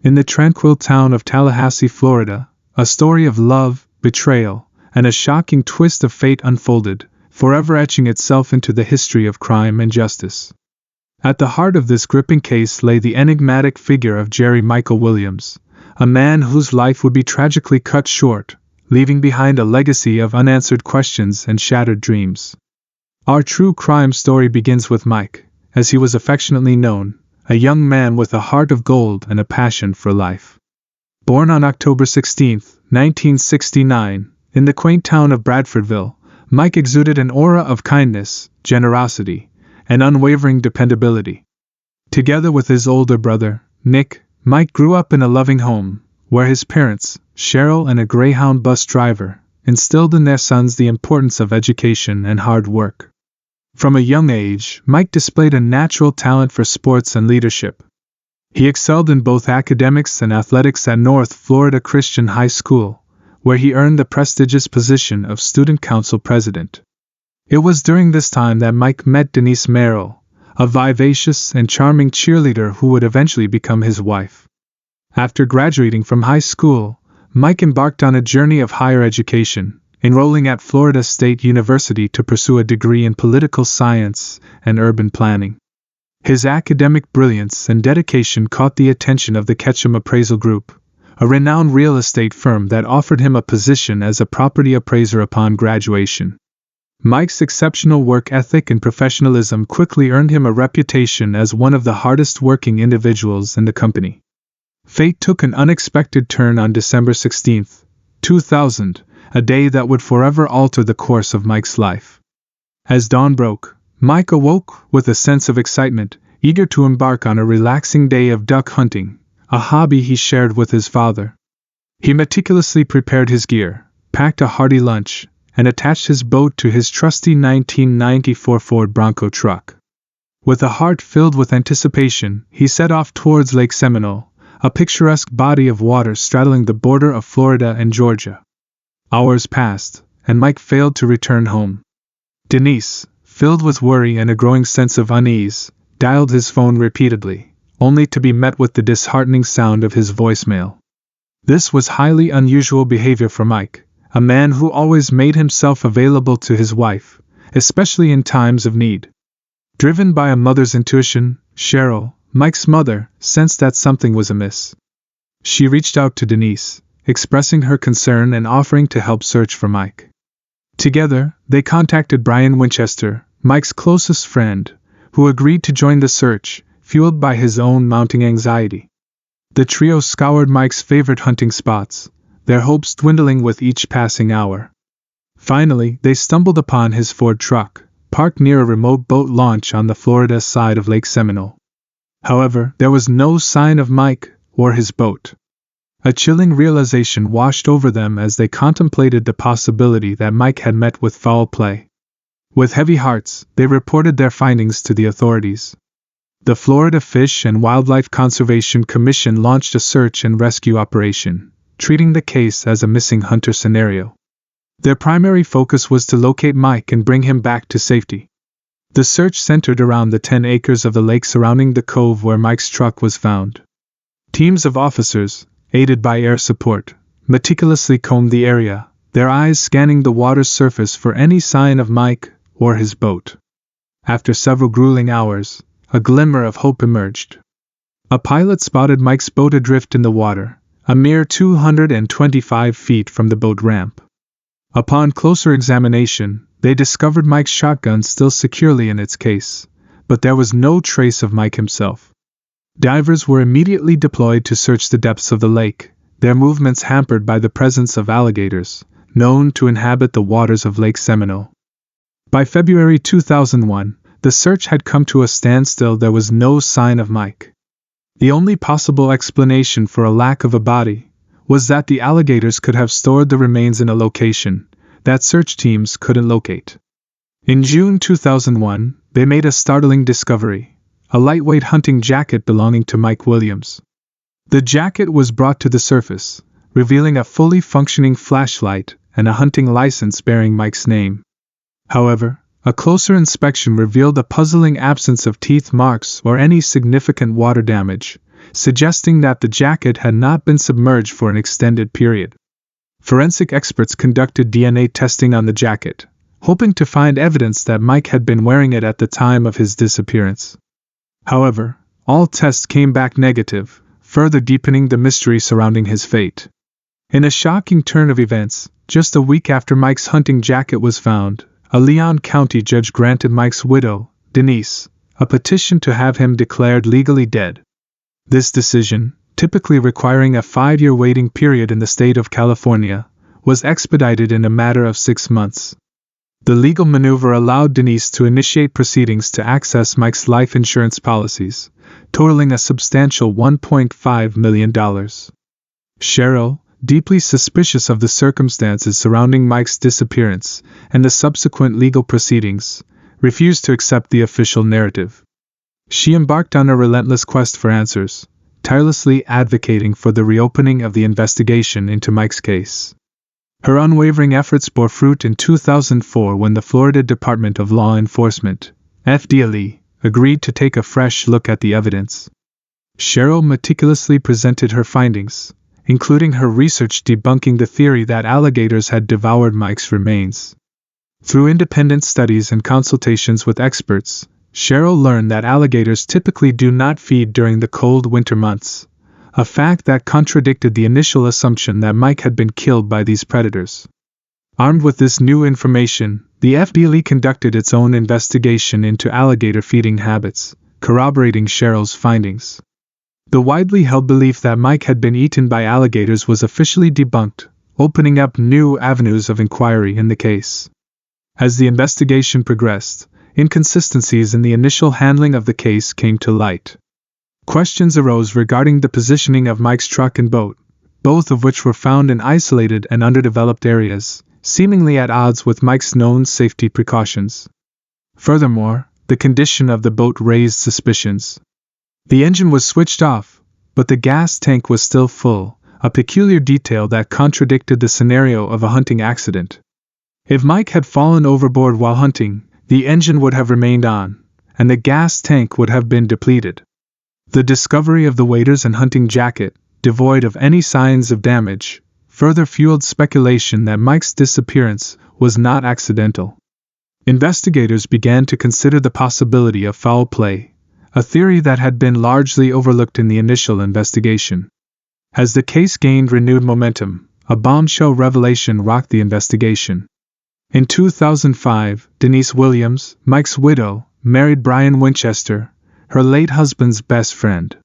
In the tranquil town of Tallahassee, Florida, a story of love, betrayal, and a shocking twist of fate unfolded, forever etching itself into the history of crime and justice. At the heart of this gripping case lay the enigmatic figure of Jerry Michael Williams, a man whose life would be tragically cut short, leaving behind a legacy of unanswered questions and shattered dreams. Our true crime story begins with Mike, as he was affectionately known, a young man with a heart of gold and a passion for life. Born on October 16, 1969, in the quaint town of Bradfordville, Mike exuded an aura of kindness, generosity, and unwavering dependability. Together with his older brother, Nick, Mike grew up in a loving home, where his parents, Cheryl and a Greyhound bus driver, instilled in their sons the importance of education and hard work. From a young age, Mike displayed a natural talent for sports and leadership. He excelled in both academics and athletics at North Florida Christian High School, where he earned the prestigious position of student council president. It was during this time that Mike met Denise Merrill, a vivacious and charming cheerleader who would eventually become his wife. After graduating from high school, Mike embarked on a journey of higher education, enrolling at Florida State University to pursue a degree in political science and urban planning. His academic brilliance and dedication caught the attention of the Ketchum Appraisal Group, a renowned real estate firm that offered him a position as a property appraiser upon graduation. Mike's exceptional work ethic and professionalism quickly earned him a reputation as one of the hardest-working individuals in the company. Fate took an unexpected turn on December 16, 2000, a day that would forever alter the course of Mike's life. As dawn broke, Mike awoke with a sense of excitement, eager to embark on a relaxing day of duck hunting, a hobby he shared with his father. He meticulously prepared his gear, packed a hearty lunch, and attached his boat to his trusty 1994 Ford Bronco truck. With a heart filled with anticipation, he set off towards Lake Seminole, a picturesque body of water straddling the border of Florida and Georgia. Hours passed, and Mike failed to return home. Denise, filled with worry and a growing sense of unease, dialed his phone repeatedly, only to be met with the disheartening sound of his voicemail. This was highly unusual behavior for Mike, a man who always made himself available to his wife, especially in times of need. Driven by a mother's intuition, Cheryl, Mike's mother, sensed that something was amiss. She reached out to Denise, expressing her concern and offering to help search for Mike. Together, they contacted Brian Winchester, Mike's closest friend, who agreed to join the search, fueled by his own mounting anxiety. The trio scoured Mike's favorite hunting spots, their hopes dwindling with each passing hour. Finally, they stumbled upon his Ford truck, parked near a remote boat launch on the Florida side of Lake Seminole. However, there was no sign of Mike or his boat. A chilling realization washed over them as they contemplated the possibility that Mike had met with foul play. With heavy hearts, they reported their findings to the authorities. The Florida Fish and Wildlife Conservation Commission launched a search and rescue operation, treating the case as a missing hunter scenario. Their primary focus was to locate Mike and bring him back to safety. The search centered around the 10 acres of the lake surrounding the cove where Mike's truck was found. Teams of officers, aided by air support, meticulously combed the area, their eyes scanning the water's surface for any sign of Mike or his boat. After several grueling hours, a glimmer of hope emerged. A pilot spotted Mike's boat adrift in the water, a mere 225 feet from the boat ramp. Upon closer examination, they discovered Mike's shotgun still securely in its case, but there was no trace of Mike himself. Divers were immediately deployed to search the depths of the lake, their movements hampered by the presence of alligators, known to inhabit the waters of Lake Seminole. By February 2001, the search had come to a standstill. There was no sign of Mike. The only possible explanation for a lack of a body was that the alligators could have stored the remains in a location that search teams couldn't locate. In June 2001, they made a startling discovery: a lightweight hunting jacket belonging to Mike Williams. The jacket was brought to the surface, revealing a fully functioning flashlight and a hunting license bearing Mike's name. However, a closer inspection revealed a puzzling absence of teeth marks or any significant water damage, suggesting that the jacket had not been submerged for an extended period. Forensic experts conducted DNA testing on the jacket, hoping to find evidence that Mike had been wearing it at the time of his disappearance. However, all tests came back negative, further deepening the mystery surrounding his fate. In a shocking turn of events, just a week after Mike's hunting jacket was found, a Leon County judge granted Mike's widow, Denise, a petition to have him declared legally dead. This decision, typically requiring a 5-year waiting period in the state of California, was expedited in a matter of 6 months. The legal maneuver allowed Denise to initiate proceedings to access Mike's life insurance policies, totaling a substantial $1.5 million. Cheryl, deeply suspicious of the circumstances surrounding Mike's disappearance and the subsequent legal proceedings, refused to accept the official narrative. She embarked on a relentless quest for answers, tirelessly advocating for the reopening of the investigation into Mike's case. Her unwavering efforts bore fruit in 2004 when the Florida Department of Law Enforcement, FDLE, agreed to take a fresh look at the evidence. Cheryl meticulously presented her findings, including her research debunking the theory that alligators had devoured Mike's remains. Through independent studies and consultations with experts, Cheryl learned that alligators typically do not feed during the cold winter months, a fact that contradicted the initial assumption that Mike had been killed by these predators. Armed with this new information, the FDLE conducted its own investigation into alligator feeding habits, corroborating Cheryl's findings. The widely held belief that Mike had been eaten by alligators was officially debunked, opening up new avenues of inquiry in the case. As the investigation progressed, inconsistencies in the initial handling of the case came to light. Questions arose regarding the positioning of Mike's truck and boat, both of which were found in isolated and underdeveloped areas, seemingly at odds with Mike's known safety precautions. Furthermore, the condition of the boat raised suspicions. The engine was switched off, but the gas tank was still full, a peculiar detail that contradicted the scenario of a hunting accident. If Mike had fallen overboard while hunting, the engine would have remained on, and the gas tank would have been depleted. The discovery of the waders and hunting jacket, devoid of any signs of damage, further fueled speculation that Mike's disappearance was not accidental. Investigators began to consider the possibility of foul play, a theory that had been largely overlooked in the initial investigation. As the case gained renewed momentum, a bombshell revelation rocked the investigation. In 2005, Denise Williams, Mike's widow, married Brian Winchester, her late husband's best friend.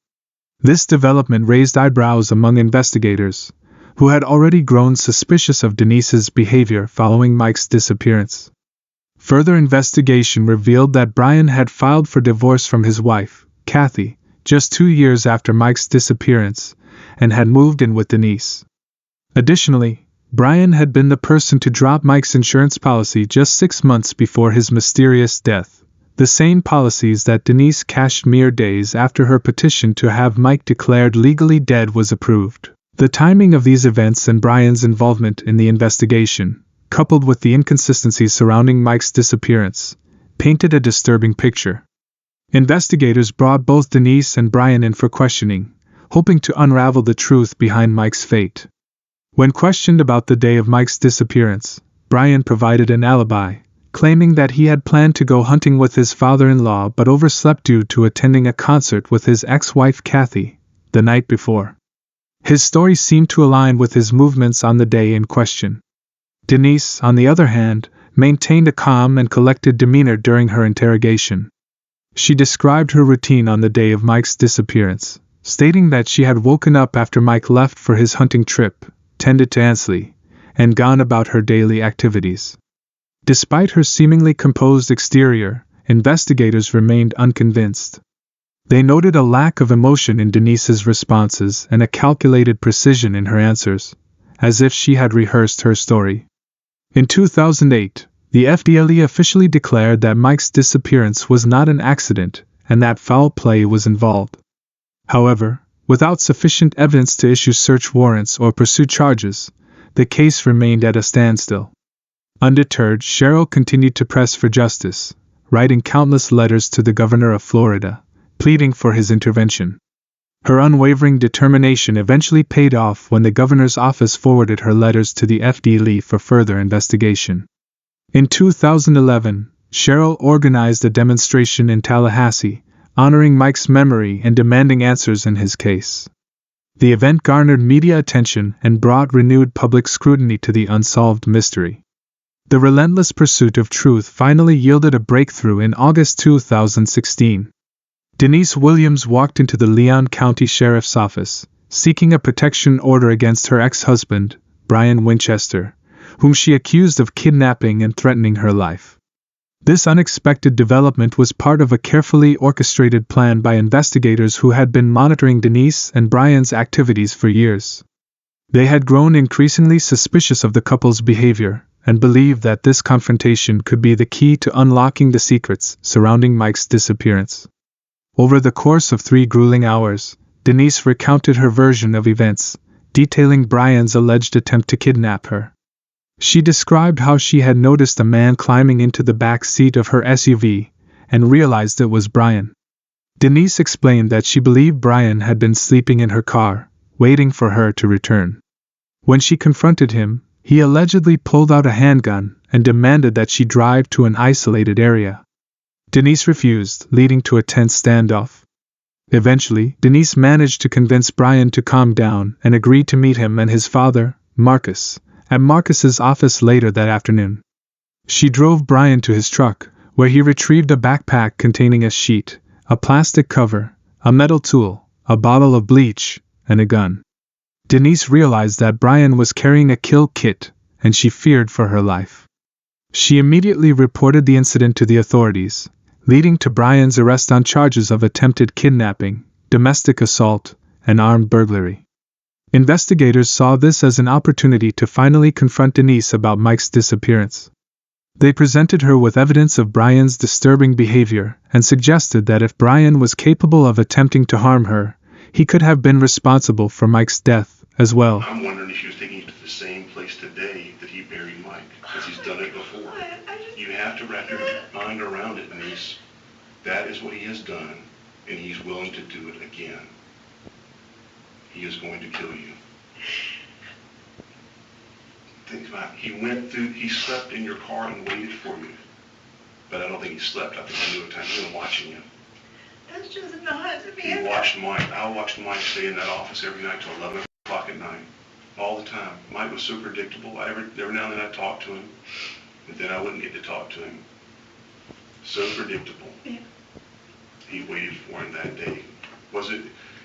This development raised eyebrows among investigators, who had already grown suspicious of Denise's behavior following Mike's disappearance. Further investigation revealed that Brian had filed for divorce from his wife, Kathy, just 2 years after Mike's disappearance, and had moved in with Denise. Additionally, Brian had been the person to drop Mike's insurance policy just 6 months before his mysterious death, the same policies that Denise cashed mere days after her petition to have Mike declared legally dead was approved. The timing of these events and Brian's involvement in the investigation, coupled with the inconsistencies surrounding Mike's disappearance, painted a disturbing picture. Investigators brought both Denise and Brian in for questioning, hoping to unravel the truth behind Mike's fate. When questioned about the day of Mike's disappearance, Brian provided an alibi, claiming that he had planned to go hunting with his father-in-law but overslept due to attending a concert with his ex-wife Kathy the night before. His story seemed to align with his movements on the day in question. Denise, on the other hand, maintained a calm and collected demeanor during her interrogation. She described her routine on the day of Mike's disappearance, stating that she had woken up after Mike left for his hunting trip, tended to Ansley, and gone about her daily activities. Despite her seemingly composed exterior, investigators remained unconvinced. They noted a lack of emotion in Denise's responses and a calculated precision in her answers, as if she had rehearsed her story. In 2008, the FDLE officially declared that Mike's disappearance was not an accident and that foul play was involved. However, without sufficient evidence to issue search warrants or pursue charges, the case remained at a standstill. Undeterred, Cheryl continued to press for justice, writing countless letters to the governor of Florida, pleading for his intervention. Her unwavering determination eventually paid off when the governor's office forwarded her letters to the FDLE for further investigation. In 2011, Cheryl organized a demonstration in Tallahassee, honoring Mike's memory and demanding answers in his case. The event garnered media attention and brought renewed public scrutiny to the unsolved mystery. The relentless pursuit of truth finally yielded a breakthrough in August 2016. Denise Williams walked into the Leon County Sheriff's Office, seeking a protection order against her ex-husband, Brian Winchester, whom she accused of kidnapping and threatening her life. This unexpected development was part of a carefully orchestrated plan by investigators who had been monitoring Denise and Brian's activities for years. They had grown increasingly suspicious of the couple's behavior, and believed that this confrontation could be the key to unlocking the secrets surrounding Mike's disappearance. Over the course of 3 grueling hours, Denise recounted her version of events, detailing Brian's alleged attempt to kidnap her. She described how she had noticed a man climbing into the back seat of her SUV, and realized it was Brian. Denise explained that she believed Brian had been sleeping in her car, waiting for her to return. When she confronted him, he allegedly pulled out a handgun and demanded that she drive to an isolated area. Denise refused, leading to a tense standoff. Eventually, Denise managed to convince Brian to calm down and agreed to meet him and his father, Marcus, at Marcus's office later that afternoon. She drove Brian to his truck, where he retrieved a backpack containing a sheet, a plastic cover, a metal tool, a bottle of bleach, and a gun. Denise realized that Brian was carrying a kill kit, and she feared for her life. She immediately reported the incident to the authorities, leading to Brian's arrest on charges of attempted kidnapping, domestic assault, and armed burglary. Investigators saw this as an opportunity to finally confront Denise about Mike's disappearance. They presented her with evidence of Brian's disturbing behavior and suggested that if Brian was capable of attempting to harm her, he could have been responsible for Mike's death as well. I'm wondering if she was taking you to the same place today that he buried Mike, because he's done it before. You have to wrap your mind around it, Denise. That is what he has done, and he's willing to do it again. He is going to kill you. Think about it. He slept in your car and waited for you. But I don't think he slept. I think he knew a time he was watching you. That's just not to be. He watched Mike. I watched Mike stay in that office every night till 11 o'clock at night. All the time. Mike was so predictable. Every now and then I'd talk to him, but then I wouldn't get to talk to him. So predictable. Yeah. He waited for him that day.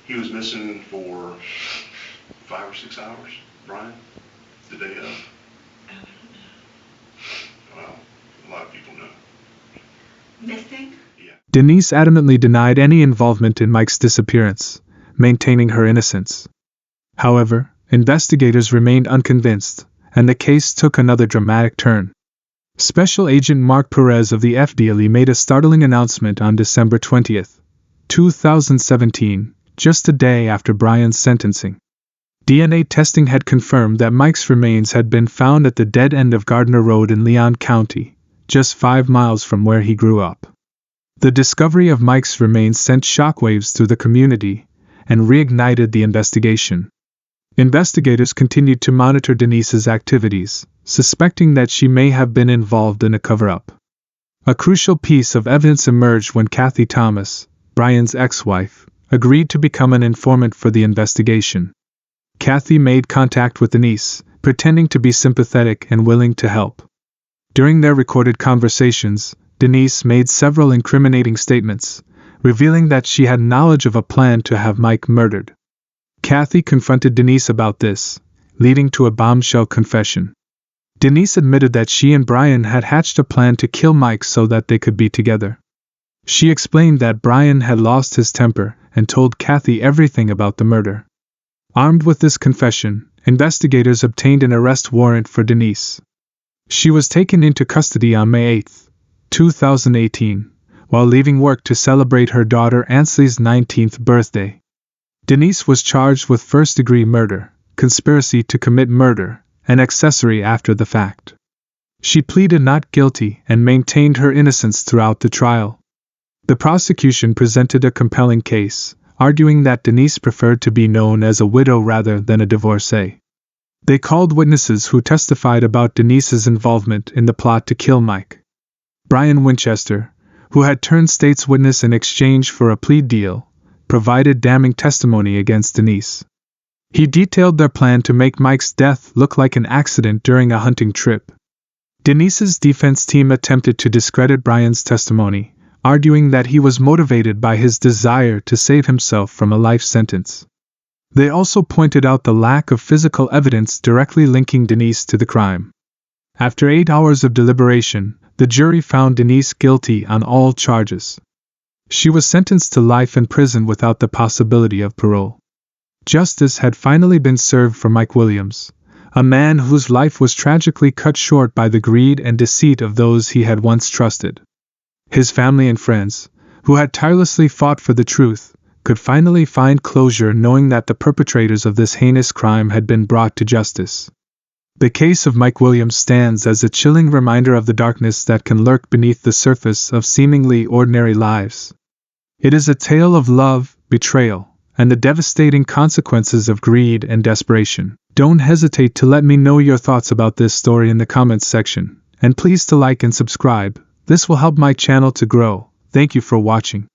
He was missing for 5 or 6 hours, Brian? The day of? I don't know. Well, a lot of people know. Missing? Yeah. Denise adamantly denied any involvement in Mike's disappearance, maintaining her innocence. However, investigators remained unconvinced, and the case took another dramatic turn. Special Agent Mark Perez of the FDLE made a startling announcement on December 20, 2017, just a day after Brian's sentencing. DNA testing had confirmed that Mike's remains had been found at the dead end of Gardner Road in Leon County, just 5 miles from where he grew up. The discovery of Mike's remains sent shockwaves through the community and reignited the investigation. Investigators continued to monitor Denise's activities, suspecting that she may have been involved in a cover-up. A crucial piece of evidence emerged when Kathy Thomas, Brian's ex-wife, agreed to become an informant for the investigation. Kathy made contact with Denise, pretending to be sympathetic and willing to help. During their recorded conversations, Denise made several incriminating statements, revealing that she had knowledge of a plan to have Mike murdered. Kathy confronted Denise about this, leading to a bombshell confession. Denise admitted that she and Brian had hatched a plan to kill Mike so that they could be together. She explained that Brian had lost his temper and told Kathy everything about the murder. Armed with this confession, investigators obtained an arrest warrant for Denise. She was taken into custody on May 8, 2018, while leaving work to celebrate her daughter Ansley's 19th birthday. Denise was charged with first-degree murder, conspiracy to commit murder, and accessory after the fact. She pleaded not guilty and maintained her innocence throughout the trial. The prosecution presented a compelling case, arguing that Denise preferred to be known as a widow rather than a divorcee. They called witnesses who testified about Denise's involvement in the plot to kill Mike. Brian Winchester, who had turned state's witness in exchange for a plea deal, provided damning testimony against Denise. He detailed their plan to make Mike's death look like an accident during a hunting trip. Denise's defense team attempted to discredit Brian's testimony, arguing that he was motivated by his desire to save himself from a life sentence. They also pointed out the lack of physical evidence directly linking Denise to the crime. After 8 hours of deliberation, the jury found Denise guilty on all charges. She was sentenced to life in prison without the possibility of parole. Justice had finally been served for Mike Williams, a man whose life was tragically cut short by the greed and deceit of those he had once trusted. His family and friends, who had tirelessly fought for the truth, could finally find closure knowing that the perpetrators of this heinous crime had been brought to justice. The case of Mike Williams stands as a chilling reminder of the darkness that can lurk beneath the surface of seemingly ordinary lives. It is a tale of love, betrayal, and the devastating consequences of greed and desperation. Don't hesitate to let me know your thoughts about this story in the comments section, and please to like and subscribe. This will help my channel to grow. Thank you for watching.